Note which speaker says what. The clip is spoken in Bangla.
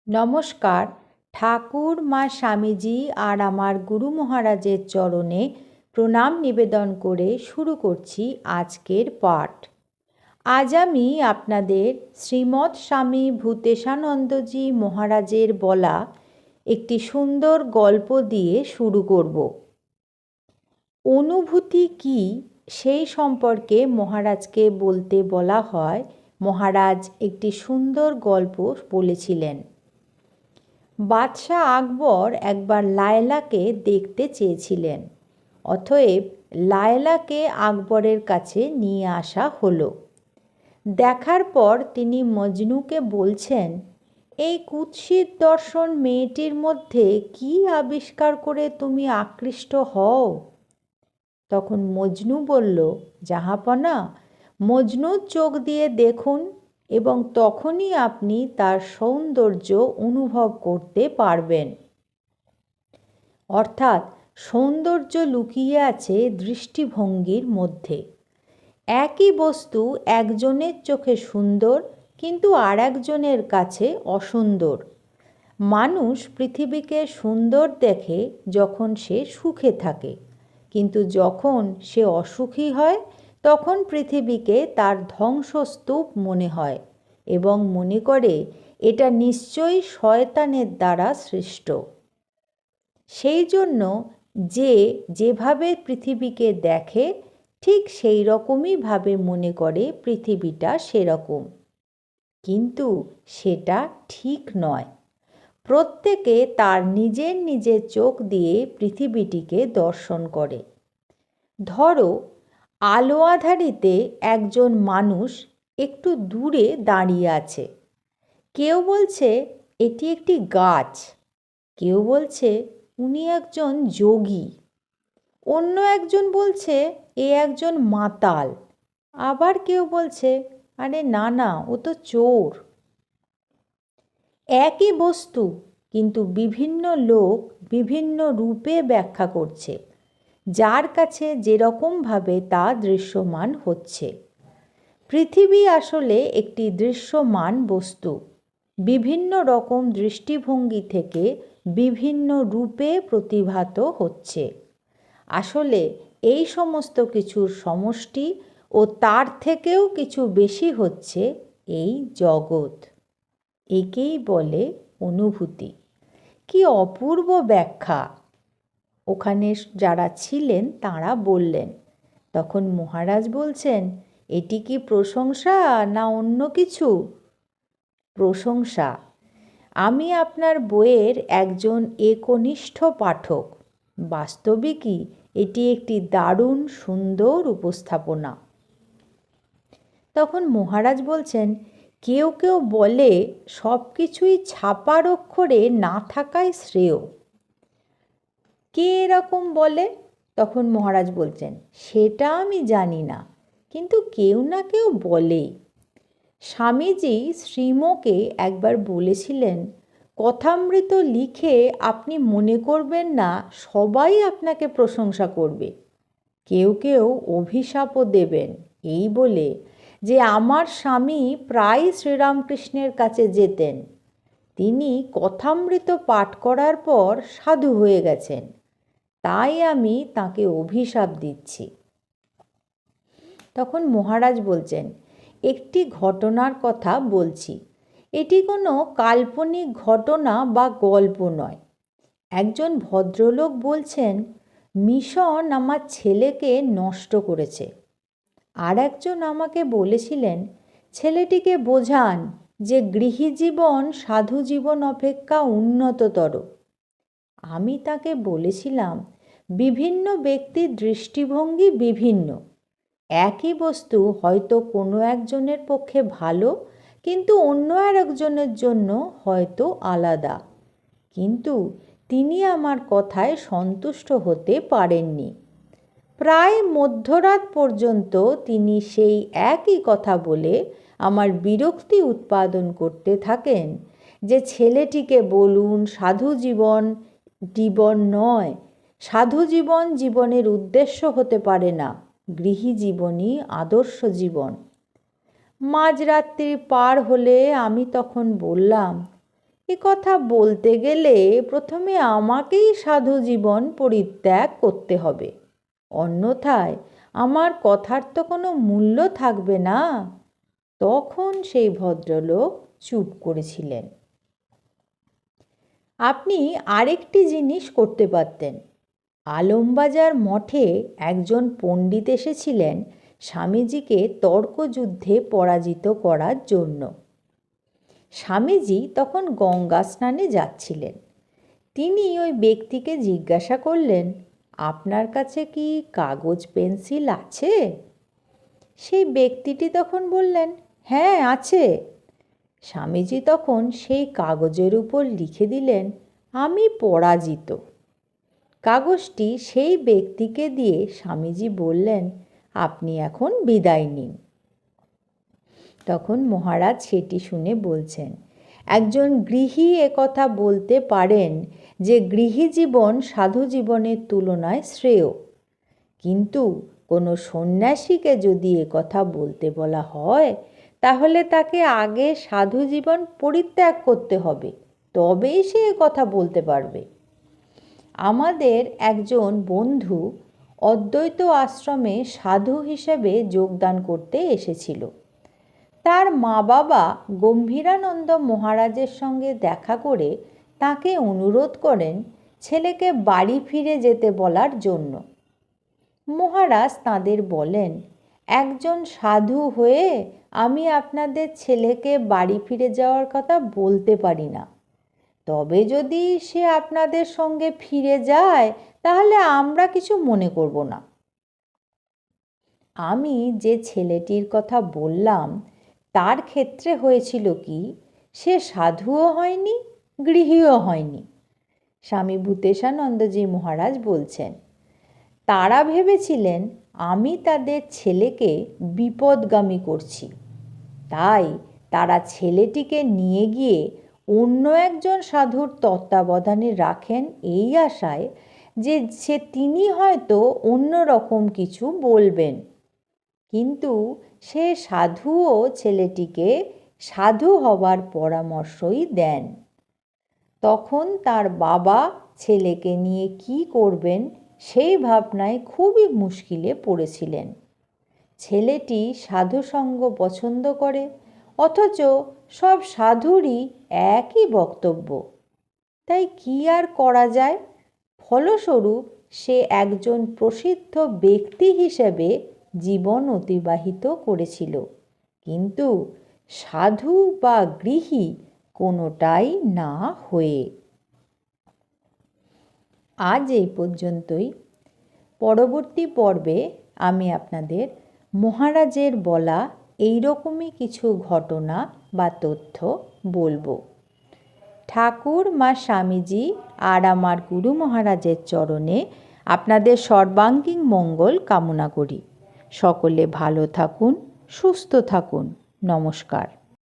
Speaker 1: নমস্কার। ঠাকুর মা স্বামীজি আর আমার গুরু মহারাজের চরণে প্রণাম নিবেদন করে শুরু করছি আজকের পাঠ। আজ আমি আপনাদের শ্রীমৎ স্বামী ভূতেশানন্দজি মহারাজের বলা একটি সুন্দর গল্প দিয়ে শুরু করব। অনুভূতি কি সেই সম্পর্কে মহারাজকে বলতে বলা হয়। মহারাজ একটি সুন্দর গল্প বলেছিলেন। বাদশাহ আকবর একবার লায়লাকে দেখতে চেয়েছিলেন। অতএব লায়লাকে আকবরের কাছে নিয়ে আসা হলো। দেখার পর তিনি মজনুকে বলছেন, এই কুৎসিত দর্শন মেয়েটির মধ্যে কি আবিষ্কার করে তুমি আকৃষ্ট হও? তখন মজনু বলল, জাহাপনা, মজনুর চোখ দিয়ে দেখুন এবং তখনই আপনি তার সৌন্দর্য অনুভব করতে পারবেন। অর্থাৎ সৌন্দর্য লুকিয়ে আছে দৃষ্টিভঙ্গির মধ্যে। একই বস্তু একজনের চোখে সুন্দর কিন্তু আর একজনের কাছে অসুন্দর। মানুষ পৃথিবীকে সুন্দর দেখে যখন সে সুখে থাকে, কিন্তু যখন সে অসুখী হয় তখন পৃথিবীকে তার ধ্বংসস্তূপ মনে হয় এবং মনে করে এটা নিশ্চয়ই শয়তানের দ্বারা সৃষ্ট। সেই জন্য যে যেভাবে পৃথিবীকে দেখে ঠিক সেই রকমই ভাবে মনে করে পৃথিবীটা সেরকম, কিন্তু সেটা ঠিক নয়। প্রত্যেকে তার নিজের নিজের চোখ দিয়ে পৃথিবীটিকে দর্শন করে। ধরো, আলো আঁধারিতে একজন মানুষ একটু দূরে দাঁড়িয়ে আছে। কেউ বলছে এটি একটি গাছ, কেউ বলছে উনি একজন যোগী, অন্য একজন বলছে এ একজন মাতাল, আবার কেউ বলছে আরে না না, ও তো চোর। একই বস্তু কিন্তু বিভিন্ন লোক বিভিন্ন রূপে ব্যাখ্যা করছে, যার কাছে যেরকমভাবে তা দৃশ্যমান হচ্ছে। পৃথিবী আসলে একটি দৃশ্যমান বস্তু, বিভিন্ন রকম দৃষ্টিভঙ্গি থেকে বিভিন্ন রূপে প্রতিভাত হচ্ছে। আসলে এই সমস্ত কিছুর সমষ্টি ও তার থেকেও কিছু বেশি হচ্ছে এই জগৎ। একেই বলে অনুভূতি। কি অপূর্ব ব্যাখ্যা! ওখানে যারা ছিলেন তারা বললেন। তখন মহারাজ বলছেন, এটি কি প্রশংসা না অন্য কিছু? প্রশংসা। আমি আপনার বইয়ের একজন একনিষ্ঠ পাঠক। বাস্তবিকই এটি একটি দারুণ সুন্দর উপস্থাপনা। তখন মহারাজ বলছেন, কেউ কেউ বলে সব কিছুই ছাপার অক্ষরে না থাকাই শ্রেয়। কে এরকম বলে? তখন মহারাজ বলছেন, সেটা আমি জানি না, কিন্তু কেউ না কেউ বলে। স্বামীজি শ্রীমকে একবার বলেছিলেন, কথামৃত লিখে আপনি মনে করবেন না সবাই আপনাকে প্রশংসা করবে, কেউ কেউ অভিশাপও দেবেন এই বলে যে আমার স্বামী প্রায় শ্রীরামকৃষ্ণের কাছে যেতেন, তিনি কথামৃত পাঠ করার পর সাধু হয়ে গেছেন, তাই আমি তাকে অভিশাপ দিচ্ছি। তখন মহারাজ বলছেন, একটি ঘটনার কথা বলছি। এটি কোনো কাল্পনিক ঘটনা বা গল্প নয়। একজন ভদ্রলোক বলছেন, মিশন আমার ছেলেকে নষ্ট করেছে। আর একজন আমাকে বলেছিলেন, ছেলেটিকে বোঝান যে গৃহী জীবন সাধু জীবন অপেক্ষা উন্নততর। আমি তাকে বলেছিলাম, বিভিন্ন ব্যক্তির দৃষ্টিভঙ্গি বিভিন্ন। একই বস্তু হয়তো কোনো একজনের পক্ষে ভালো, কিন্তু অন্য আর একজনের জন্য হয়তো আলাদা। কিন্তু তিনি আমার কথায় সন্তুষ্ট হতে পারেননি। প্রায় মধ্যরাত পর্যন্ত তিনি সেই একই কথা বলে আমার বিরক্তি উৎপাদন করতে থাকেন যে ছেলেটিকে বলুন সাধু জীবন জীবন নয়, সাধু জীবন জীবনের উদ্দেশ্য হতে পারে না, গৃহী জীবনই আদর্শ জীবন। মাঝরাত্রি পার হলে আমি তখন বললাম, এ কথা বলতে গেলে প্রথমে আমাকেই সাধু জীবন পরিত্যাগ করতে হবে, অন্যথায় আমার কথার তো কোনো মূল্য থাকবে না। তখন সেই ভদ্রলোক চুপ করেছিলেন। আপনি আরেকটি জিনিস করতে পারতেন। আলমবাজার মঠে একজন পণ্ডিত এসেছিলেন স্বামীজিকে তর্কযুদ্ধে পরাজিত করার জন্য। স্বামীজি তখন গঙ্গা স্নানে যাচ্ছিলেন। তিনি ওই ব্যক্তিকে জিজ্ঞাসা করলেন, আপনার কাছে কি কাগজ পেন্সিল আছে? সেই ব্যক্তিটি তখন বললেন, হ্যাঁ আছে। স্বামীজি তখন সেই কাগজের উপর লিখে দিলেন, আমি পরাজিত। কাগজটি সেই ব্যক্তিকে দিয়ে স্বামীজি বললেন, আপনি এখন বিদায় নিন। তখন মহারাজ সেটি শুনে বলছেন, একজন গৃহী একথা বলতে পারেন যে গৃহী জীবন সাধু জীবনের তুলনায় শ্রেয়, কিন্তু কোনো সন্ন্যাসীকে যদি একথা বলতে বলা হয় তাহলে তাকে আগে সাধু জীবন পরিত্যাগ করতে হবে, তবেই সে কথা বলতে পারবে। আমাদের একজন বন্ধু অদ্বৈত আশ্রমে সাধু হিসেবে যোগদান করতে এসেছিল। তার মা বাবা গম্ভীরানন্দ মহারাজের সঙ্গে দেখা করে তাকে অনুরোধ করেন ছেলেকে বাড়ি ফিরে যেতে বলার জন্য। মহারাজ তাঁদের বলেন, একজন সাধু হয়ে আমি আপনাদের ছেলেকে বাড়ি ফিরে যাওয়ার কথা বলতে পারি না, তবে যদি সে আপনাদের সঙ্গে ফিরে যায় তাহলে আমরা কিছু মনে করব না। আমি যে ছেলেটির কথা বললাম তার ক্ষেত্রে হয়েছিল কি, সে সাধুও হয়নি গৃহীও হয়নি। স্বামী ভূতেশানন্দজি মহারাজ বলছেন, তারা ভেবেছিলেন আমি তাদের ছেলেকে বিপদগামী করছি, তাই তারা ছেলেটিকে নিয়ে গিয়ে অন্য একজন সাধুর তত্ত্বাবধানে রাখেন এই আশায় যে তিনি হয়তো অন্য রকম কিছু বলবেন। কিন্তু সে সাধুও ছেলেটিকে সাধু হবার পরামর্শই দেন। তখন তার বাবা ছেলেকে নিয়ে কি করবেন সেই ভাবনায় খুবই মুশকিলে পড়েছিলেন। ছেলেটি সাধুসঙ্গ পছন্দ করে, অথচ সব সাধুরই একই বক্তব্য। তাই কি আর করা যায়? ফলস্বরূপ সে একজন প্রসিদ্ধ ব্যক্তি হিসেবে জীবন অতিবাহিত করেছিল, কিন্তু সাধু বা গৃহী কোনোটাই না হয়ে। আজ এই পর্যন্তই। পরবর্তী পর্বে আমি আপনাদের মহারাজের বলা এইরকমই কিছু ঘটনা বা তথ্য বলবো। ঠাকুর মা স্বামীজি আর আমার গুরু মহারাজের চরণে আপনাদের সর্বাঙ্গীন মঙ্গল কামনা করি। সকলে ভালো থাকুন, সুস্থ থাকুন। নমস্কার।